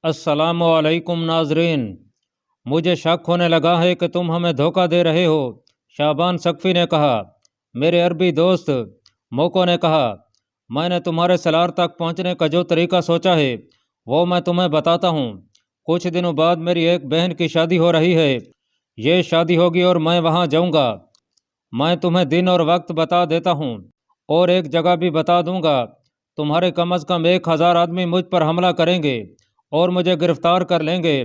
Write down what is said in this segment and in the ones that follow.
अस्सलामु अलैकुम नाजरीन। मुझे शक होने लगा है कि तुम हमें धोखा दे रहे हो, शाबान सकफी ने कहा। मेरे अरबी दोस्त मोको ने कहा, मैंने तुम्हारे सलार तक पहुंचने का जो तरीका सोचा है वो मैं तुम्हें बताता हूं। कुछ दिनों बाद मेरी एक बहन की शादी हो रही है। ये शादी होगी और मैं वहां जाऊंगा। मैं तुम्हें दिन और वक्त बता देता हूँ और एक जगह भी बता दूंगा। तुम्हारे कम अज़ कम 1,000 आदमी मुझ पर हमला करेंगे और मुझे गिरफ्तार कर लेंगे।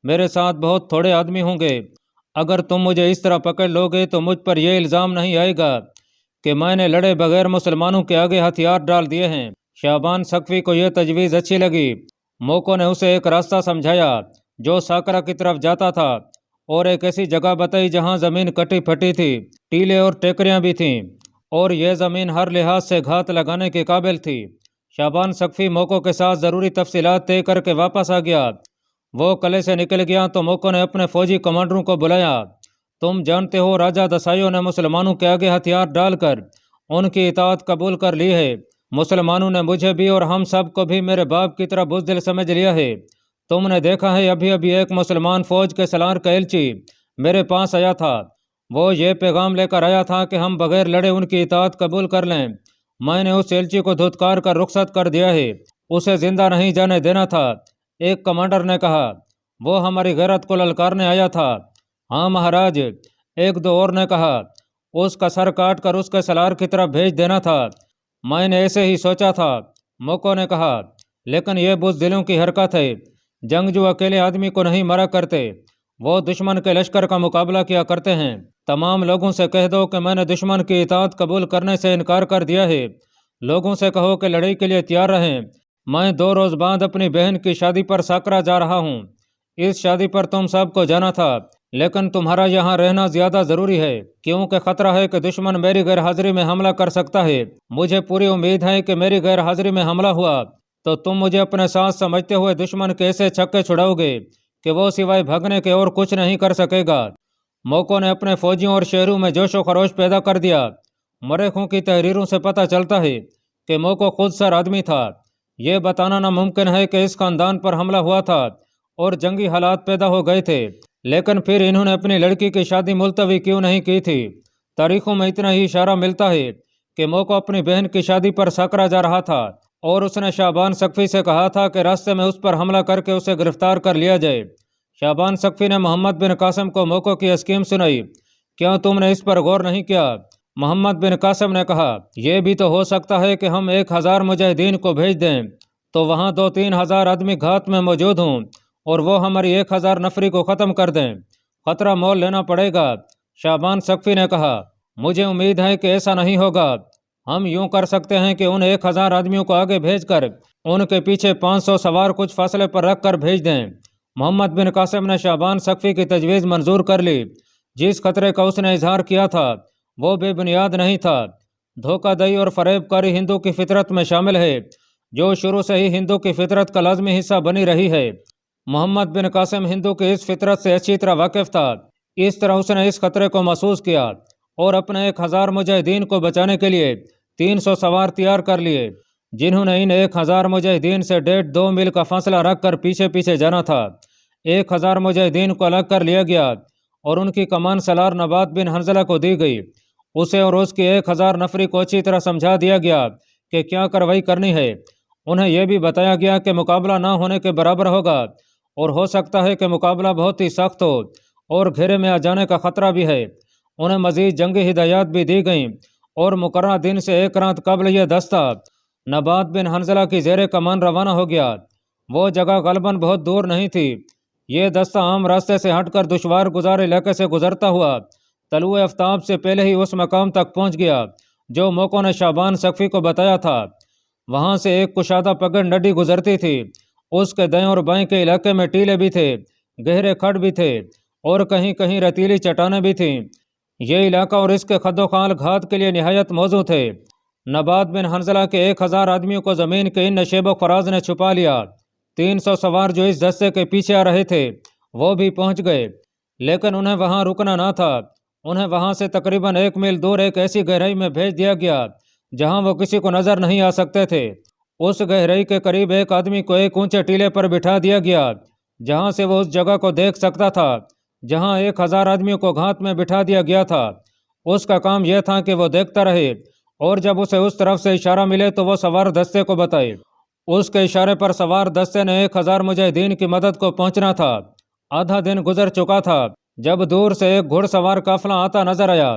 मेरे साथ बहुत थोड़े आदमी होंगे। अगर तुम मुझे इस तरह पकड़ लोगे तो मुझ पर यह इल्ज़ाम नहीं आएगा कि मैंने लड़े बगैर मुसलमानों के आगे हथियार डाल दिए हैं। शाबान सकफी को यह तजवीज़ अच्छी लगी। मोको ने उसे एक रास्ता समझाया जो साकरा की तरफ जाता था और एक ऐसी जगह बताई जहां ज़मीन कटी फटी थी, टीले और टेकरियां भी थीं और यह ज़मीन हर लिहाज से घात लगाने के काबिल थी। शाबान सकफी मोको के साथ ज़रूरी तफसीलात तय करके वापस आ गया। वो कले से निकल गया तो मोको ने अपने फौजी कमांडरों को बुलाया। तुम जानते हो राजा दसाइयों ने मुसलमानों के आगे हथियार डालकर उनकी इताअत कबूल कर ली है। मुसलमानों ने मुझे भी और हम सब को भी मेरे बाप की तरह बुज़दिल समझ लिया है। तुमने देखा है अभी अभी एक मुसलमान फौज के सलार का एलची मेरे पास आया था। वो ये पैगाम लेकर आया था कि हम बगैर लड़े उनकी इताअत कबूल कर लें। मैंने उस एलची को धुतकार कर रुखसत कर दिया है। उसे जिंदा नहीं जाने देना था। एक कमांडर ने कहा, वो हमारी गैरत को ललकारने आया था। हाँ महाराज, एक दो और ने कहा, उसका सर काट कर उसके सलार की तरफ भेज देना था। मैंने ऐसे ही सोचा था, मोको ने कहा, लेकिन यह बुज़दिलों की हरकत है। जंगजू अकेले आदमी को नहीं मरा करते, वो दुश्मन के लश्कर का मुकाबला किया करते हैं। तमाम लोगों से कह दो कि मैंने दुश्मन की इताअत कबूल करने से इनकार कर दिया है। लोगों से कहो कि लड़ाई के लिए तैयार रहें। मैं 2 रोज़ बाद अपनी बहन की शादी पर साकरा जा रहा हूँ। इस शादी पर तुम सबको जाना था, लेकिन तुम्हारा यहाँ रहना ज़्यादा ज़रूरी है क्योंकि ख़तरा है कि दुश्मन मेरी गैर हाजिरी में हमला कर सकता है। मुझे पूरी उम्मीद है कि मेरी गैर हाजिरी में हमला हुआ तो तुम मुझे अपने साथ समझते हुए दुश्मन के ऐसे छक्के छुड़ाओगे कि वो सिवाय भागने के और कुछ नहीं कर सकेगा। मोको ने अपने फौजियों और शहरों में जोशो खरोश पैदा कर दिया। मरेखों की तहरीरों से पता चलता है कि मोको खुद सर आदमी था। ये बताना नामुमकिन है कि इस खानदान पर हमला हुआ था और जंगी हालात पैदा हो गए थे, लेकिन फिर इन्होंने अपनी लड़की की शादी मुलतवी क्यों नहीं की थी। तारीखों में इतना ही इशारा मिलता है कि मोको अपनी बहन की शादी पर साकरा जा रहा था और उसने शाबान सकफी से कहा था कि रास्ते में उस पर हमला करके उसे गिरफ्तार कर लिया जाए। शाबान सकफी ने मोहम्मद बिन कासिम को मोको की स्कीम सुनाई। क्यों तुमने इस पर गौर नहीं किया? मोहम्मद बिन कासिम ने कहा, यह भी तो हो सकता है कि हम 1,000 मुजाहिदीन को भेज दें तो वहाँ 2-3 हज़ार आदमी घात में मौजूद हों और वो हमारी 1,000 नफरी को ख़त्म कर दें। खतरा मोल लेना पड़ेगा। शाबान सकफी ने कहा, मुझे उम्मीद है कि ऐसा नहीं होगा। हम यूं कर सकते हैं कि उन 1,000 आदमियों को आगे भेजकर उनके पीछे 500 सवार कुछ फासले पर रख कर भेज दें। मोहम्मद बिन कासिम ने शाबान सकफी की तजवीज़ मंजूर कर ली। जिस खतरे का उसने इजहार किया था वो बेबुनियाद नहीं था। धोखाधड़ी और फरेबकारी हिंदू की फितरत में शामिल है, जो शुरू से ही हिंदू की फितरत का लाजमी हिस्सा बनी रही है। मोहम्मद बिन कासिम हिंदू की इस फितरत से अच्छी तरह वाकिफ था। इस तरह उसने इस खतरे को महसूस किया और अपने 1,000 मुजाहिदीन को बचाने के लिए 300 सवार तैयार कर लिए, जिन्होंने इन 1,000 मुजाहिदीन से 1.5-2 मील का फासला रखकर पीछे पीछे जाना था। 1,000 मुजाहिदीन को अलग कर लिया गया और उनकी कमान सलार नबात बिन हंजला को दी गई। उसे और उसकी 1,000 नफरी को अच्छी तरह समझा दिया गया कि क्या कार्रवाई करनी है। उन्हें यह भी बताया गया कि मुकाबला ना होने के बराबर होगा और हो सकता है कि मुकाबला बहुत ही सख्त हो और घेरे में आ जाने का खतरा भी है। उन्हें मजीद जंगी हिदायत भी दी गईं और मुकर्रर दिन से एक रात कबल यह दस्ता नबात बिन हंजला की जेर कमान रवाना हो गया। वो जगह गलबन बहुत दूर नहीं थी। ये दस्ता आम रास्ते से हटकर दुश्वार गुजार इलाके से गुजरता हुआ तलुए आफ्ताब से पहले ही उस मकाम तक पहुंच गया जो मोको ने शाबान सकफी को बताया था। वहां से एक कुशादा पगड़ नदी गुजरती थी। उसके दाएं और बाएं के इलाके में टीले भी थे, गहरे खड़ भी थे और कहीं कहीं रतीली चट्टानें भी थीं। ये इलाका और इसके खद्दोखाल घात के लिए निहायत मौजू थे। नबात बिन हंजला के 1,000 आदमियों को ज़मीन के इन नशेब फराज ने छुपा लिया। 300 सवार जो इस दस्ते के पीछे आ रहे थे वो भी पहुंच गए, लेकिन उन्हें वहां रुकना ना था। उन्हें वहां से तकरीबन 1 मील दूर एक ऐसी गहराई में भेज दिया गया जहां वो किसी को नजर नहीं आ सकते थे उस गहराई के करीब एक आदमी को एक ऊंचे टीले पर बिठा दिया गया, जहां से वो उस जगह को देख सकता था जहां 1000 आदमियों को घात में बिठा दिया गया था। उसका काम यह था कि वो देखता रहे और जब उसे उस तरफ से इशारा मिले तो वो सवार दस्ते को बताए। उसके इशारे पर सवार दस्ते ने 1000 मुजाहिदीन की मदद को पहुंचना था। आधा दिन गुजर चुका था जब दूर से एक घुड़सवार काफिला आता नजर आया।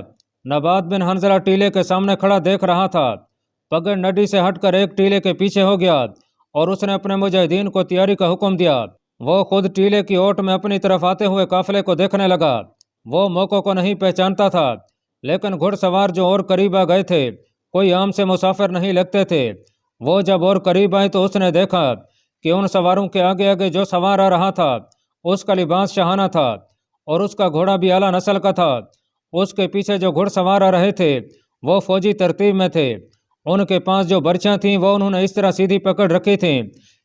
नबात बिन हंजला टीले के सामने खड़ा देख रहा था। पगड़ नडी से हटकर एक टीले के पीछे हो गया और उसने अपने मुजाहिदीन को तैयारी का हुक्म दिया। वो खुद टीले की ओट में अपनी तरफ आते हुए काफिले को देखने लगा। वो मौकों को नहीं पहचानता था, लेकिन घुड़सवार जो और करीब आ गए थे कोई आम से मुसाफिर नहीं लगते थे। वो जब और करीब आए तो उसने देखा कि उन सवारों के आगे आगे जो सवार आ रहा था उसका लिबास शहाना था और उसका घोड़ा भी आला नस्ल का था। उसके पीछे जो घुड़सवार आ रहे थे वो फौजी तरतीब में थे। उनके पास जो बर्छियां थीं वो उन्होंने इस तरह सीधी पकड़ रखी थी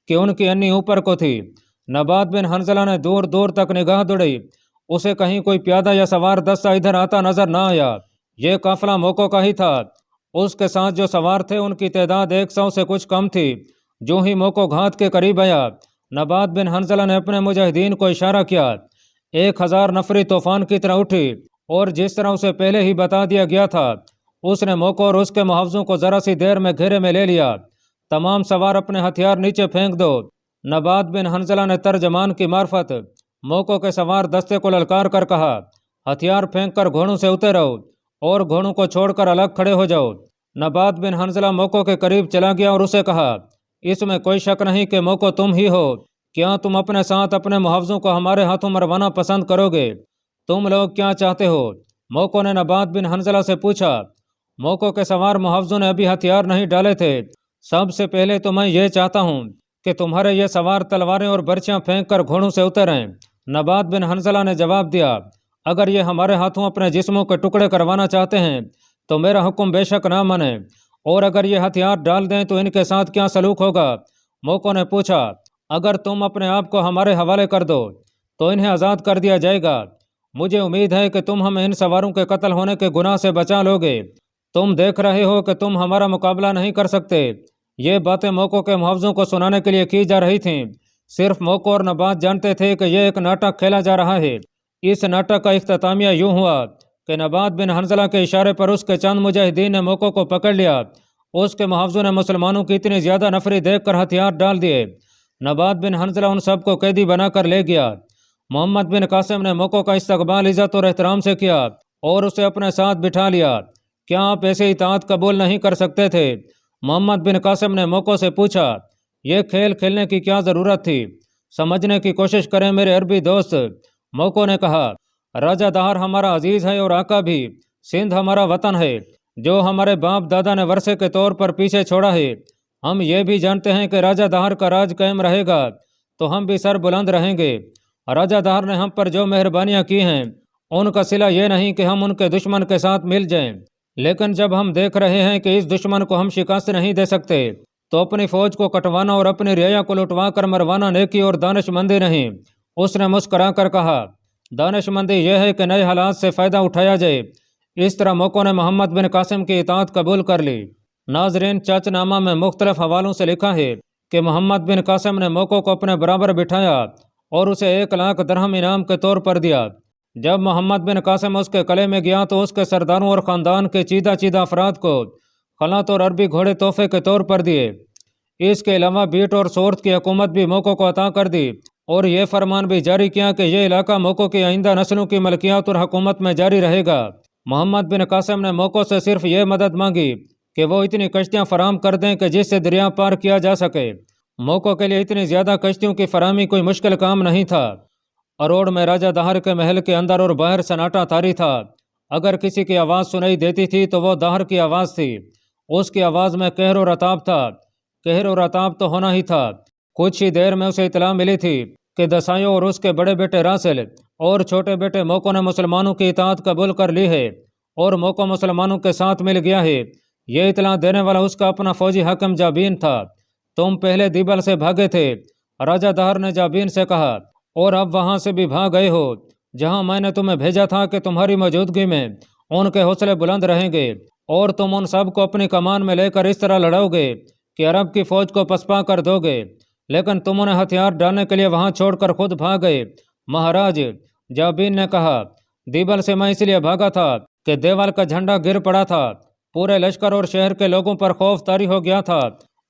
कि उनकी अन्नी ऊपर को थी। नबात बिन हंजला ने दूर दूर तक निगाह दौड़ी। उसे कहीं कोई प्यादा या सवार दस्ता इधर आता नजर ना आया। ये काफिला मौकों का ही था। उसके साथ जो सवार थे उनकी तादाद 100 से कुछ कम थी। जो ही मौको घात के करीब आया, नबात बिन हंजला ने अपने मुजाहिदीन को इशारा किया। 1000 नफरी तूफान की तरह उठी और जिस तरह उसे पहले ही बता दिया गया था उसने मौको और उसके मुहावजों को जरा सी देर में घेरे में ले लिया। तमाम सवार अपने हथियार नीचे फेंक दो। नबात बिन हंजला ने तर्जमान की मार्फत मौकों के सवार दस्ते को ललकार कर कहा, हथियार फेंक कर घोड़ों से उतर आओ और घोड़ों को छोड़कर अलग खड़े हो जाओ। नबात बिन हंजला मौकों के करीब चला गया और उसे कहा, इसमें कोई शक नहीं कि मौको तुम ही हो। क्या तुम अपने साथ अपने मुहावजों को हमारे हाथों मरवाना पसंद करोगे? तुम लोग क्या चाहते हो? मौको ने नबात बिन हंजला से पूछा। मौकों के सवार मुहावजों ने अभी हथियार नहीं डाले थे। सबसे पहले तो मैं ये चाहता हूँ कि तुम्हारे ये सवार तलवारें और बर्छियां फेंक कर घोड़ों से उतरें। नबात बिन हंजला ने जवाब दिया, अगर ये हमारे हाथों अपने जिस्मों के टुकड़े करवाना चाहते हैं तो मेरा हुक्म बेशक ना माने, और अगर ये हथियार डाल दें तो इनके साथ क्या सलूक होगा? मौको ने पूछा, अगर तुम अपने आप को हमारे हवाले कर दो तो इन्हें आज़ाद कर दिया जाएगा। मुझे उम्मीद है कि तुम हमें इन सवारों के कत्ल होने के गुनाह से बचा लोगे। तुम देख रहे हो कि तुम हमारा मुकाबला नहीं कर सकते। ये बातें मौको के मुआवजों को सुनाने के लिए की जा रही थीं। सिर्फ मौको और नबात जानते थे कि यह एक नाटक खेला जा रहा है। इस नाटक का इख्तितामिया यूं हुआ कि नबात बिन हंजला के इशारे पर उसके चंद मुजाहिदीन ने मौको को पकड़ लिया। उसके मुआवजों ने मुसलमानों की इतनी ज़्यादा नफरी देख कर हथियार डाल दिए। नबात बिन हंजला उन सबको कैदी बनाकर ले गया। मोहम्मद बिन कासिम ने मौको का इस्तकबाल इज़्ज़त और एहतराम से किया और उसे अपने साथ बिठा लिया। क्या आप ऐसे इताअत कबूल नहीं कर सकते थे? मोहम्मद बिन कासिम ने मौको से पूछा। यह खेल खेलने की क्या ज़रूरत थी? समझने की कोशिश करें मेरे अरबी दोस्त। मौको ने कहा, राजा दहार हमारा अजीज़ है और आका भी। सिंध हमारा वतन है जो हमारे बाप दादा ने वर्षे के तौर पर पीछे छोड़ा है। हम ये भी जानते हैं कि राजा दहार का राज कायम रहेगा तो हम भी सर बुलंद रहेंगे। राजा दहार ने हम पर जो मेहरबानियाँ की हैं उनका सिला ये नहीं कि हम उनके दुश्मन के साथ मिल जाएं, लेकिन जब हम देख रहे हैं कि इस दुश्मन को हम शिकस्त नहीं दे सकते तो अपनी फौज को कटवाना और अपनी रियाया को लुटवा कर मरवाना नेकी और दानिशमंदी नहीं। उसने मुस्करा कर कहा, दानिशमंदी यह है कि नए हालात से फ़ायदा उठाया जाए। इस तरह मौको ने मोहम्मद बिन कासिम की इताअत कबूल कर ली। नाजरीन, चाचनामा में मुख्तलिफ हवालों से लिखा है कि मोहम्मद बिन कासिम ने मौको को अपने बराबर बिठाया और उसे 1 लाख दरहम इनाम के तौर पर दिया। जब मोहम्मद बिन कासिम उसके कले में गया तो उसके सरदारों और ख़ानदान के चीदा चीदा अफराद को खलात और अरबी घोड़े तोहफे के तौर पर दिए। इसके अलावा बीट और सोर्त की हुकूमत भी मौको को अता कर दी और ये फरमान भी जारी किया कि यह इलाका मौको की आइंदा नस्लों की मलकियात और हुकूमत में जारी रहेगा। मोहम्मद बिन कासिम ने मौको से सिर्फ ये मदद मांगी कि वो इतनी कश्तियाँ फराम कर दें कि जिससे दरिया पार किया जा सके। मौको के लिए इतनी ज़्यादा कश्तियों की फरामी कोई मुश्किल काम नहीं था। अरोड़ में राजा दहार के महल के अंदर और बाहर सन्नाटा तारी था। अगर किसी की आवाज़ सुनाई देती थी तो वो दहार की आवाज़ थी। उसकी आवाज़ में कहर और अताब था। कहर और अताब तो होना ही था। कुछ ही देर में उसे इतला मिली थी कि दसाइयों और उसके बड़े बेटे रासिल और छोटे बेटे मौको ने मुसलमानों की इताअत कबूल कर ली है और मौको मुसलमानों के साथ मिल गया है। ये इतला देने वाला उसका अपना फौजी हाकिम जाबीन था। तुम पहले दीबल से भागे थे, राजा दहार ने जाबीन से कहा, और अब वहां से भी भाग गए हो जहां मैंने तुम्हें भेजा था कि तुम्हारी मौजूदगी में उनके हौसले बुलंद रहेंगे और तुम उन सब को अपनी कमान में लेकर इस तरह लड़ोगे کہ عرب کی فوج کو پسپا کر دو گے، لیکن تم انہیں ہتھیار ڈالنے کے لیے وہاں چھوڑ کر خود بھاگ گئے۔ مہاراج جابین نے کہا، دیبل سے میں اس لیے بھاگا تھا کہ دیوال کا جھنڈا گر پڑا تھا، پورے لشکر اور شہر کے لوگوں پر خوف طاری ہو گیا تھا،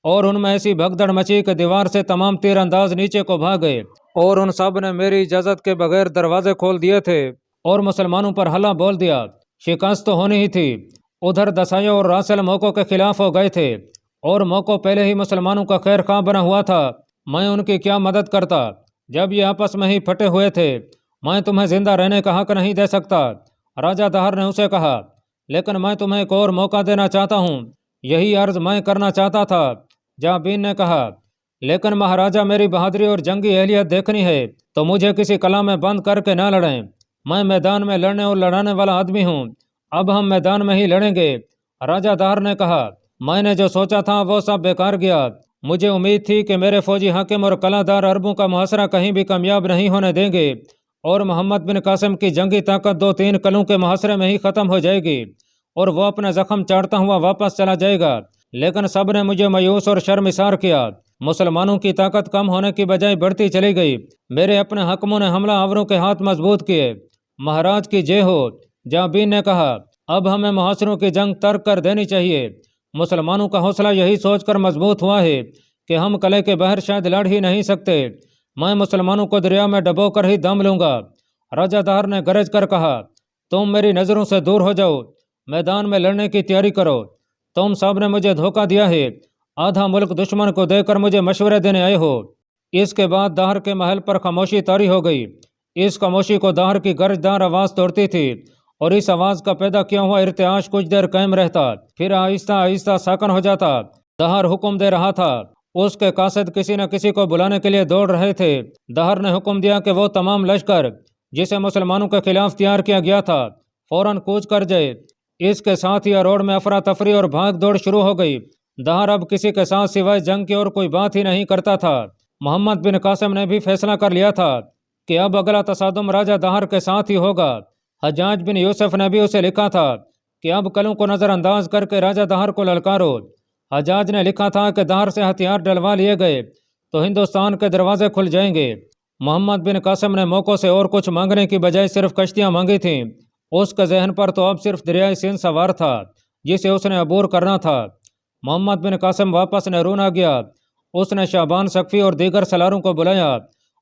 اور ان میں ایسی بھگدڑ مچی کہ دیوار سے تمام تیر انداز نیچے کو بھاگ گئے، اور ان سب نے میری اجازت کے بغیر دروازے کھول دیے تھے اور مسلمانوں پر حملہ بول دیا۔ شکست تو ہونی ہی تھی۔ ادھر دسائیا اور راسل موقع کے خلاف ہو گئے تھے، اور موقع پہلے ہی مسلمانوں کا خیر خواہ بنا ہوا تھا۔ میں ان کی کیا مدد کرتا جب یہ آپس میں ہی پھٹے ہوئے تھے؟ میں تمہیں زندہ رہنے کا حق نہیں دے سکتا۔ راجہ دہر نے اسے کہا، لیکن میں تمہیں ایک اور موقع دینا چاہتا ہوں، یہی عرض میں کرنا چاہتا تھا۔ جابین نے کہا، لیکن مہاراجہ میری بہادری اور جنگی اہلیت دیکھنی ہے تو مجھے کسی کلا میں بند کر کے نہ لڑیں۔ میں میدان میں لڑنے اور لڑانے والا آدمی ہوں۔ اب ہم میدان میں ہی لڑیں گے۔ راجہ دہر نے کہا، میں نے جو سوچا تھا وہ سب بیکار گیا۔ مجھے امید تھی کہ میرے فوجی حاکم اور قلعہ دار عربوں کا محاصرہ کہیں بھی کامیاب نہیں ہونے دیں گے، اور محمد بن قاسم کی جنگی طاقت 2-3 قلعوں کے محاصرے میں ہی ختم ہو جائے گی، اور وہ اپنے زخم چاٹتا ہوا واپس چلا جائے گا۔ لیکن سب نے مجھے مایوس اور شرمسار کیا۔ مسلمانوں کی طاقت کم ہونے کی بجائے بڑھتی چلی گئی۔ میرے اپنے حاکموں نے حملہ آوروں کے ہاتھ مضبوط کیے۔ مہاراج کی جے ہو۔ جابین نے کہا، اب ہمیں محاصروں کی جنگ ترک کر دینی چاہیے۔ مسلمانوں کا حوصلہ یہی سوچ کر مضبوط ہوا ہے کہ ہم قلعے کے باہر شاید لڑ ہی نہیں سکتے۔ میں مسلمانوں کو دریا میں ڈبو کر ہی دم لوں گا۔ راجہ دہر نے گرج کر کہا، تم میری نظروں سے دور ہو جاؤ، میدان میں لڑنے کی تیاری کرو۔ تم سب نے مجھے دھوکہ دیا ہے، آدھا ملک دشمن کو دے کر مجھے مشورے دینے آئے ہو۔ اس کے بعد دہر کے محل پر خاموشی طاری ہو گئی۔ اس خاموشی کو دہر کی گرجدار آواز توڑتی تھی، اور اس آواز کا پیدا کیا ہوا ارتعاش کچھ دیر قائم رہتا، پھر آہستہ آہستہ ساکن ہو جاتا۔ دہر حکم دے رہا تھا، اس کے قاصد کسی نہ کسی کو بلانے کے لیے دوڑ رہے تھے۔ دہر نے حکم دیا کہ وہ تمام لشکر جسے مسلمانوں کے خلاف تیار کیا گیا تھا فوراً کوچ کر جائے۔ اس کے ساتھ ہی اروڑ میں افراتفری اور بھاگ دوڑ شروع ہو گئی۔ دہر اب کسی کے ساتھ سوائے جنگ کی اور کوئی بات ہی نہیں کرتا تھا۔ محمد بن قاسم نے بھی فیصلہ کر لیا تھا کہ اب اگلا تصادم راجہ دہر کے ساتھ ہی ہوگا۔ حجاج بن یوسف نے بھی اسے لکھا تھا کہ اب قلعوں کو نظر انداز کر کے راجہ دہر کو للکارو۔ حجاج نے لکھا تھا کہ دہر سے ہتھیار ڈلوا لیے گئے تو ہندوستان کے دروازے کھل جائیں گے۔ محمد بن قاسم نے موقع سے اور کچھ مانگنے کی بجائے صرف کشتیاں مانگی تھیں۔ اس کے ذہن پر تو اب صرف دریائے سندھ سوار تھا جسے اس نے عبور کرنا تھا۔ محمد بن قاسم واپس نہرون آ گیا۔ اس نے شعبان ثقفی اور دیگر سالاروں کو بلایا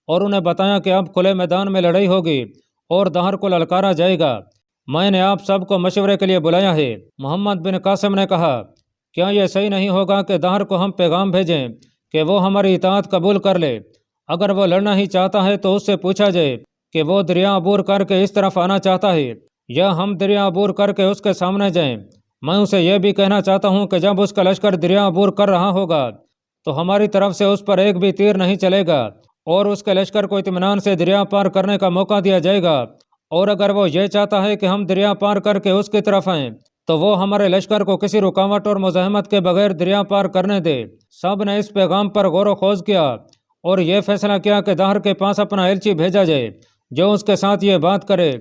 اور انہیں بتایا کہ اب کھلے میدان میں لڑائی ہوگی اور دہر کو للکارا جائے گا۔ میں نے آپ سب کو مشورے کے لیے بلایا ہے۔ محمد بن قاسم نے کہا، کیا یہ صحیح نہیں ہوگا کہ دہر کو ہم پیغام بھیجیں کہ وہ ہماری اطاعت قبول کر لے؟ اگر وہ لڑنا ہی چاہتا ہے تو اس سے پوچھا جائے کہ وہ دریا عبور کر کے اس طرف آنا چاہتا ہے یا ہم دریا عبور کر کے اس کے سامنے جائیں۔ میں اسے یہ بھی کہنا چاہتا ہوں کہ جب اس کا لشکر دریا عبور کر رہا ہوگا تو ہماری طرف سے اس پر ایک بھی تیر نہیں چلے گا، اور اس کے لشکر کو اطمینان سے دریا پار کرنے کا موقع دیا جائے گا۔ اور اگر وہ یہ چاہتا ہے کہ ہم دریا پار کر کے اس کی طرف آئیں تو وہ ہمارے لشکر کو کسی رکاوٹ اور مزاحمت کے بغیر دریا پار کرنے دے۔ سب نے اس پیغام پر غور و خوض کیا اور یہ فیصلہ کیا کہ دہر کے پاس اپنا ایلچی بھیجا جائے جو اس کے ساتھ یہ بات کرے۔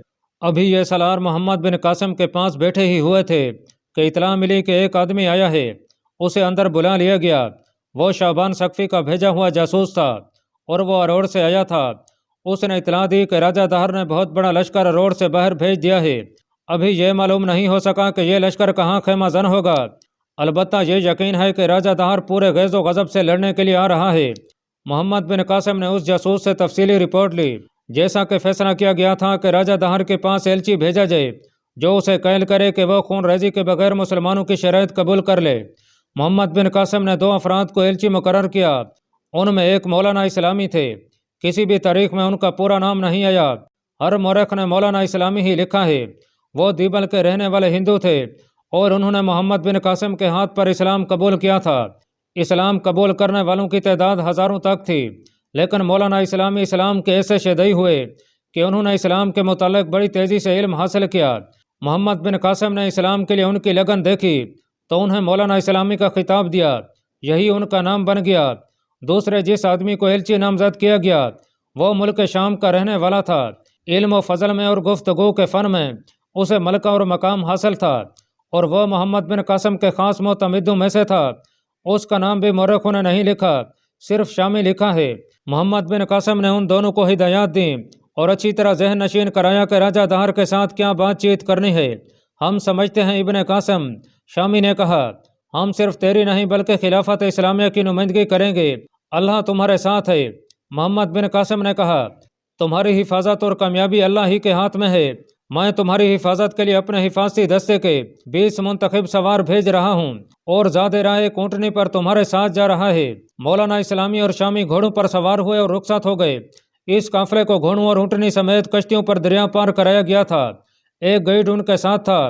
ابھی یہ سالار محمد بن قاسم کے پاس بیٹھے ہی ہوئے تھے کہ اطلاع ملی کہ ایک آدمی آیا ہے۔ اسے اندر بلا لیا گیا۔ وہ شعبان ثقفی کا بھیجا ہوا جاسوس تھا اور وہ اروڑ سے آیا تھا۔ اس نے اطلاع دی کہ راجہ دہر نے بہت بڑا لشکر اروڑ سے باہر بھیج دیا ہے۔ ابھی یہ معلوم نہیں ہو سکا کہ یہ لشکر کہاں خیمہ زن ہوگا، البتہ یہ یقین ہے کہ راجہ دہر پورے غیظ و غضب سے لڑنے کے لیے آ رہا ہے۔ محمد بن قاسم نے اس جاسوس سے تفصیلی رپورٹ لی۔ جیسا کہ فیصلہ کیا گیا تھا کہ راجہ دہر کے پاس ایلچی بھیجا جائے جو اسے قائل کرے کہ وہ خون ریزی کے بغیر مسلمانوں کی شرائط قبول کر لے۔ محمد بن قاسم نے 2 افراد کو ایلچی مقرر کیا۔ ان میں ایک مولانا اسلامی تھے۔ کسی بھی تاریخ میں ان کا پورا نام نہیں آیا، ہر مورخ نے مولانا اسلامی ہی لکھا ہے۔ وہ دیبل کے رہنے والے ہندو تھے اور انہوں نے محمد بن قاسم کے ہاتھ پر اسلام قبول کیا تھا۔ اسلام قبول کرنے والوں کی تعداد ہزاروں تک تھی، لیکن مولانا اسلامی اسلام کے ایسے شیدائی ہوئے کہ انہوں نے اسلام کے متعلق بڑی تیزی سے علم حاصل کیا۔ محمد بن قاسم نے اسلام کے لیے ان کی لگن دیکھی تو انہیں مولانا اسلامی کا خطاب دیا، یہی ان کا نام بن گیا۔ دوسرے جس آدمی کو ایلچی نامزد کیا گیا وہ ملک شام کا رہنے والا تھا۔ علم و فضل میں اور گفتگو کے فن میں اسے ملکہ اور مقام حاصل تھا، اور وہ محمد بن قاسم کے خاص معتمدوں میں سے تھا۔ उसका नाम भी मौरखों ने नहीं लिखा, सिर्फ शामी लिखा है। मोहम्मद बिन कासिम ने उन दोनों को हिदायत दी और अच्छी तरह जहन नशीन कराया कि राजा दहर के साथ क्या बातचीत करनी है। हम समझते हैं इब्न कासिम, शामी ने कहा, हम सिर्फ तेरी नहीं बल्कि खिलाफत इस्लामिया की नुमाइंदगी करेंगे। अल्लाह तुम्हारे साथ है। मोहम्मद बिन कासिम ने कहा, तुम्हारी हिफाजत और कामयाबी अल्लाह ही के हाथ में है। मैं तुम्हारी हिफाजत के लिए अपने हिफाजती दस्ते के 20 मुंतखब सवार भेज रहा हूँ और ज़्यादा राय ऊँटनी पर तुम्हारे साथ जा रहा है। मौलाना इस्लामी और शामी घोड़ों पर सवार हुए और रुखसत हो गए। इस काफिले को घोड़ों और ऊँटनी समेत कश्तियों पर दरिया पार कराया गया था। एक गाइड उनके साथ था।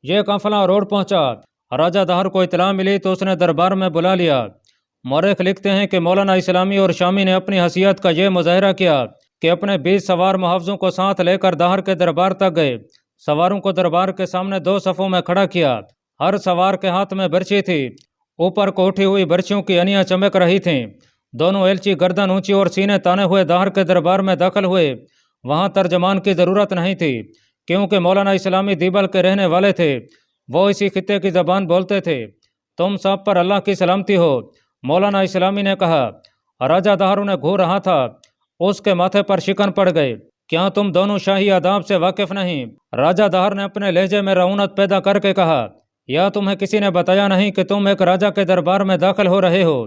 यह काफिला रोड पहुंचा। राजा दहर को इतला मिली तो उसने दरबार में बुला लिया। मौरख लिखते हैं कि मौलाना इस्लामी और शामी ने अपनी हसीयत का यह मुजाहरा किया कि अपने 20 सवार मुहावजों को साथ लेकर दहर के दरबार तक गए। सवारों को दरबार के सामने 2 सफ़ों में खड़ा किया। हर सवार के हाथ में बर्छी थी। ऊपर को उठी हुई बर्छियों की अनियाँ चमक रही थीं। दोनों एलची गर्दन ऊंची और सीने ताने हुए दहर के दरबार में दाखिल हुए। वहाँ तर्जमान की ज़रूरत नहीं थी, क्योंकि मौलाना इस्लामी दीबल के रहने वाले थे। वो इसी खित्ते की ज़बान बोलते थे। तुम सब पर अल्लाह की सलामती हो, मौलाना इस्लामी ने कहा। राजा दहर उन्हें घूर रहा था। उसके माथे पर शिकन पड़ गए। क्या तुम दोनों शाही आदाब से वाकिफ नहीं? राजा दहर ने अपने लहजे में रऊनत पैदा करके कहा, या तुम्हें किसी ने बताया नहीं कि तुम एक राजा के दरबार में दाखिल हो रहे हो?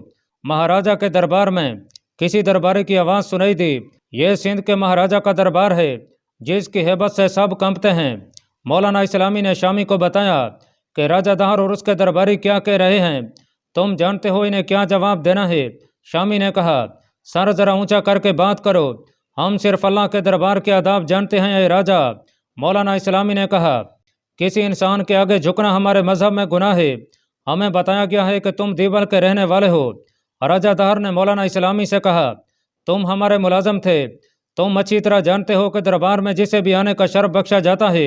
महाराजा के दरबार में किसी दरबारी की आवाज़ सुनाई दी। ये सिंध के महाराजा का दरबार है, जिसकी हैबत से सब कंपते हैं। मौलाना इस्लामी ने शामी को बताया कि राजा दहर और उसके दरबारी क्या कह रहे हैं। तुम जानते हो इन्हें क्या जवाब देना है? शामी ने कहा, सर जरा ऊंचा करके बात करो। हम सिर्फ अल्लाह के दरबार के आदाब जानते हैं ए राजा। मौलाना इस्लामी ने कहा, किसी इंसान के आगे झुकना हमारे मजहब में गुनाह है। हमें बताया गया है कि तुम दीवल के रहने वाले हो। राजा दहर ने मौलाना इस्लामी से कहा, तुम हमारे मुलाजम थे। तुम अच्छी तरह जानते हो कि दरबार में जिसे भी आने का शर्फ बख्शा जाता है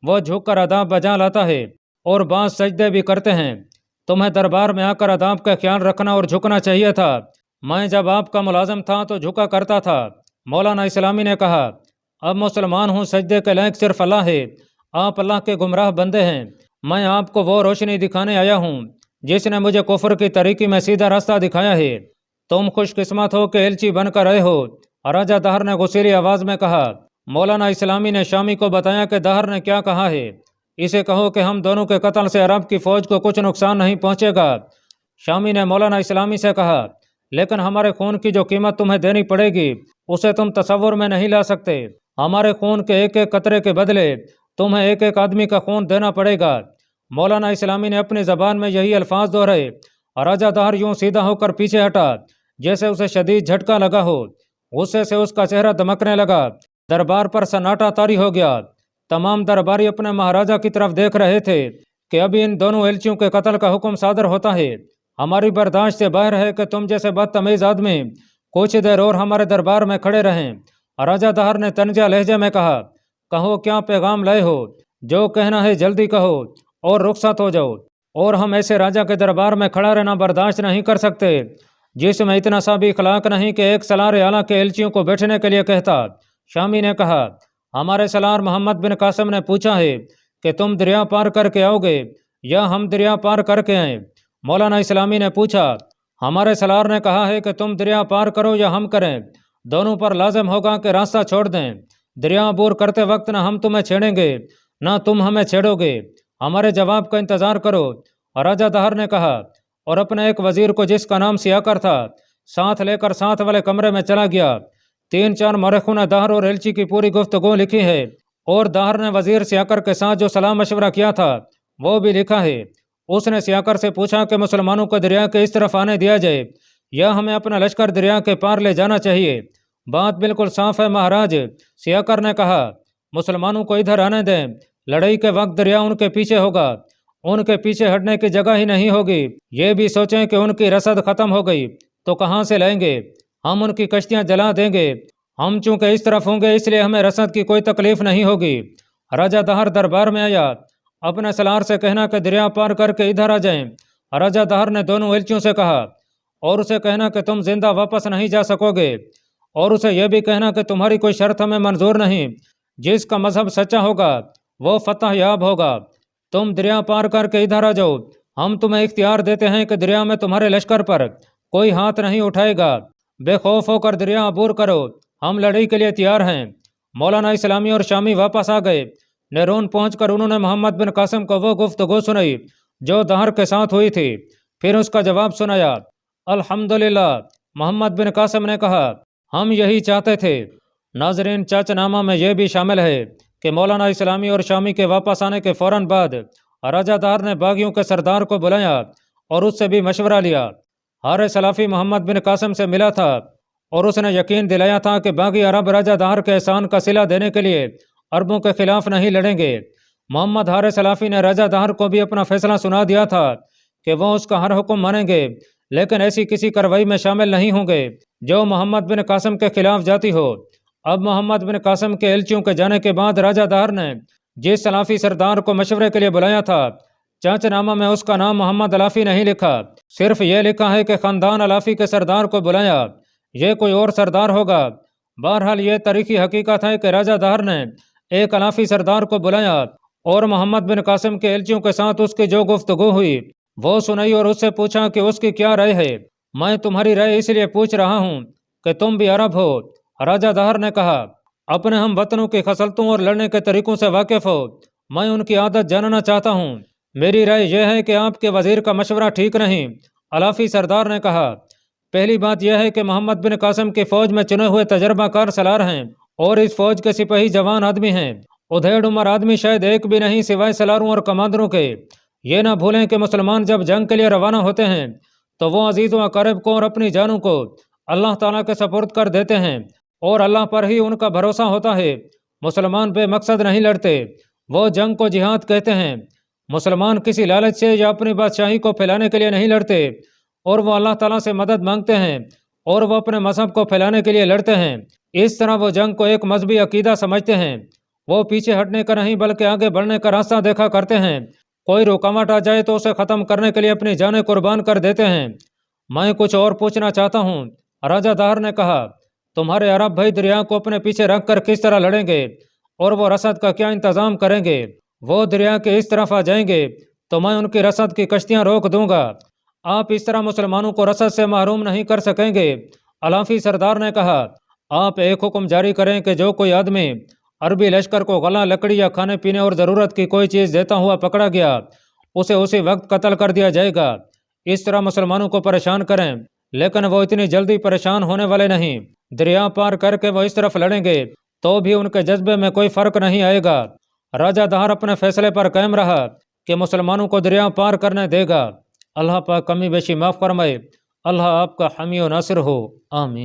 वह झुककर आदाब बजा लाता है और बाँस सजदे भी करते हैं। तुम्हें दरबार में आकर आदाब का ख्याल रखना और झुकना चाहिए था। मैं जब आपका मुलाजम था तो झुका करता था। मौलाना इस्लामी ने कहा, अब मुसलमान हूँ, सजदे के लायक सिर्फ अल्लाह है। आप अल्लाह के गुमराह बंदे हैं। मैं आपको वो रोशनी दिखाने आया हूँ जिसने मुझे कुफर की तरीकी में सीधा रास्ता दिखाया है। तुम खुशकिस्मत हो कि एलची बनकर आए हो। राजा दहर ने गुस्सैली आवाज़ में कहा। मौलाना इस्लामी ने शामी को बताया कि दहर ने क्या कहा है। इसे कहो कि हम दोनों के कत्ल से अरब की फ़ौज को कुछ नुकसान नहीं पहुँचेगा। शामी ने मौलाना इस्लामी से कहा, लेकिन हमारे खून की जो कीमत तुम्हें देनी पड़ेगी उसे तुम तसव्वुर में नहीं ला सकते। हमारे खून के एक एक कतरे के बदले तुम्हें एक एक आदमी का खून देना पड़ेगा। मौलाना इस्लामी ने अपनी ज़बान में यही अल्फाज दोहराए। राजा दहर यूं सीधा होकर पीछे हटा जैसे उसे शदीद झटका लगा हो। गुस्से से उसका चेहरा दमकने लगा। दरबार पर सन्नाटा तारी हो गया। तमाम दरबारी अपने महाराजा की तरफ देख रहे थे कि अभी इन दोनों एलचियों के कत्ल का हुक्म सादर होता है। हमारी बर्दाश्त से बाहर है कि तुम जैसे बदतमीज आदमी कुछ देर और हमारे दरबार में खड़े रहें। राजा दहर ने तंजिया लहजे में कहा, कहो क्या पैगाम लाए हो? जो कहना है जल्दी कहो और रुखसत हो जाओ। और हम ऐसे राजा के दरबार में खड़ा रहना बर्दाश्त नहीं कर सकते जिसमें इतना सा भी इखलाक नहीं कि एक सलार आला के एलचियों को बैठने के लिए कहता। शामी ने कहा, हमारे सलार मोहम्मद बिन कासिम ने पूछा है कि तुम दरिया पार करके आओगे या हम दरिया पार करके आए। मौलाना इस्लामी ने पूछा, हमारे सलार ने कहा है कि तुम दरिया पार करो या हम करें। दोनों पर लाजिम होगा कि रास्ता छोड़ दें। दरिया अबूर करते वक्त ना हम तुम्हें छेड़ेंगे ना तुम हमें छेड़ोगे। हमारे जवाब का इंतज़ार करो। राजा दहर ने कहा और अपने एक वजीर को जिसका नाम सियाकर था साथ लेकर साथ वाले कमरे में चला गया। 3-4 मौरखों ने दहर और एलची की पूरी गुफ्तगू लिखी है और दहर ने वजीर सियाकर के साथ जो सलाह मशवरा किया था वो भी लिखा है। उसने सियाकर से पूछा कि मुसलमानों को दरिया के इस तरफ आने दिया जाए या हमें अपना लश्कर दरिया के पार ले जाना चाहिए। बात बिल्कुल साफ है महाराज, सियाकर ने कहा। मुसलमानों को इधर आने दें। लड़ाई के वक्त दरिया उनके पीछे होगा। उनके पीछे हटने की जगह ही नहीं होगी। ये भी सोचें कि उनकी रसद ख़त्म हो गई तो कहाँ से लाएंगे? हम उनकी कश्तियाँ जला देंगे। हम चूँकि इस तरफ होंगे इसलिए हमें रसद की कोई तकलीफ नहीं होगी। राजा दहर दरबार में आया। अपने सलार से कहना कि दरिया पार करके इधर आ जाएं। राजा दहर ने दोनों एलचियों से कहा और उसे कहना कि तुम जिंदा वापस नहीं जा सकोगे और उसे यह भी कहना कि तुम्हारी कोई शर्त हमें मंजूर नहीं। जिसका मजहब सच्चा होगा वो फतह याब होगा। तुम दरिया पार करके इधर आ जाओ हम तुम्हें इख्तियार देते हैं कि दरिया में तुम्हारे लश्कर पर कोई हाथ नहीं उठाएगा। बेखौफ होकर दरिया अबूर करो, हम लड़ाई के लिए तैयार हैं। मौलाना इस्लामी और शामी वापस आ गए। नेरून पहुंचकर उन्होंने मोहम्मद बिन कासिम को वो गुफ्तगू सुनाई जो दहर के साथ हुई थी। फिर उसका जवाब सुनाया। अल्हम्दुलिल्लाह, मोहम्मद बिन कासिम ने कहा, हम यही चाहते थे। नाजरीन, चाचनामा में यह भी शामिल है कि मौलाना इस्लामी और शामी के वापस आने के फ़ौरन बाद राजा दहर ने बागियों के सरदार को बुलाया और उससे भी मशवरा लिया। हारे सलाफ़ी मोहम्मद बिन कासिम से मिला था और उसने यकीन दिलाया था कि बागी अरब राजा दहर के एहसान का सिला देने के लिए अरबों के खिलाफ नहीं लड़ेंगे। मोहम्मद हारे सलाफ़ी ने राजा दहर को भी अपना फैसला सुना दिया था कि वो उसका हर हुक्म मानेंगे, लेकिन ऐसी किसी कार्रवाई में शामिल नहीं होंगे जो मोहम्मद बिन कासिम के खिलाफ जाती हो। अब मोहम्मद बिन कासिम के एलचियों के जाने के बाद राजा दहर ने जिस सलाफ़ी सरदार को मशवरे के लिए बुलाया था, चाचनामा में उसका नाम मोहम्मद अलाफ़ी नहीं लिखा, सिर्फ ये लिखा है कि ख़ानदान अलाफ़ी के सरदार को बुलाया। ये कोई और सरदार होगा। बहरहाल ये तारीखी हकीकत है कि राजा दहर ने एक अलाफ़ी सरदार को बुलाया और मोहम्मद बिन कासिम के एलचियों के साथ उसकी जो गुफ्तगू हुई वो सुनाई और उससे पूछा कि उसकी क्या राय है। मैं तुम्हारी राय इसलिए पूछ रहा हूँ कि तुम भी अरब हो। राजा दहर ने कहा, अपने हम वतनों की खसलतों और लड़ने के तरीकों से वाकिफ हो, मैं उनकी आदत जानना चाहता हूँ। मेरी राय यह है कि आपके वजीर का मशवरा ठीक नहीं। अलाफ़ी सरदार ने कहा, पहली बात यह है कि मोहम्मद बिन कासिम की फ़ौज में चुने हुए तजर्बाकार सलार हैं और इस फ़ौज के सिपाही जवान आदमी हैं। उधेड़ उम्र आदमी शायद एक भी नहीं सिवाय सलारों और कमांडरों के। ये ना भूलें कि मुसलमान जब जंग के लिए रवाना होते हैं तो वो अजीज़ व अक़ारिब को और अपनी जानों को अल्लाह ताला के सपुर्द कर देते हैं और अल्लाह पर ही उनका भरोसा होता है। मुसलमान बेमकसद नहीं लड़ते, वो जंग को जिहाद कहते हैं। मुसलमान किसी लालच से या अपनी बादशाही को फैलाने के लिए नहीं लड़ते और वो अल्लाह ताला से मदद मांगते हैं और वो अपने मजहब को फैलाने के लिए लड़ते हैं। इस तरह वो जंग को एक मजहबी अकीदा समझते हैं। वो पीछे हटने का नहीं बल्कि आगे बढ़ने का रास्ता देखा करते हैं। कोई रुकावट आ जाए तो उसे ख़त्म करने के लिए अपनी जानें कुर्बान कर देते हैं। मैं कुछ और पूछना चाहता हूँ। राजा दहर ने कहा, तुम्हारे अरब भाई दरिया को अपने पीछे रख कर किस तरह लड़ेंगे और वो रसद का क्या इंतज़ाम करेंगे? वो दरिया के इस तरफ आ जाएंगे तो मैं उनकी रसद की कश्तियाँ रोक दूंगा। आप इस तरह मुसलमानों को रसद से महरूम नहीं कर सकेंगे। अलाफ़ी सरदार ने कहा, आप एक हुक्म जारी करें कि जो कोई आदमी अरबी लश्कर को गला, लकड़ी या खाने पीने और ज़रूरत की कोई चीज़ देता हुआ पकड़ा गया उसे उसी वक्त कत्ल कर दिया जाएगा। इस तरह मुसलमानों को परेशान करें, लेकिन वो इतनी जल्दी परेशान होने वाले नहीं। दरिया पार करके वो इस तरफ लड़ेंगे तो भी उनके जज्बे में कोई फ़र्क नहीं आएगा। राजा दहर अपने फैसले पर कायम रहा कि मुसलमानों को दरिया पार करने देगा। अल्लाह पाक कमी बेशी माफ़ फरमाए। अल्लाह आपका हामी व नासिर हो। आमीन।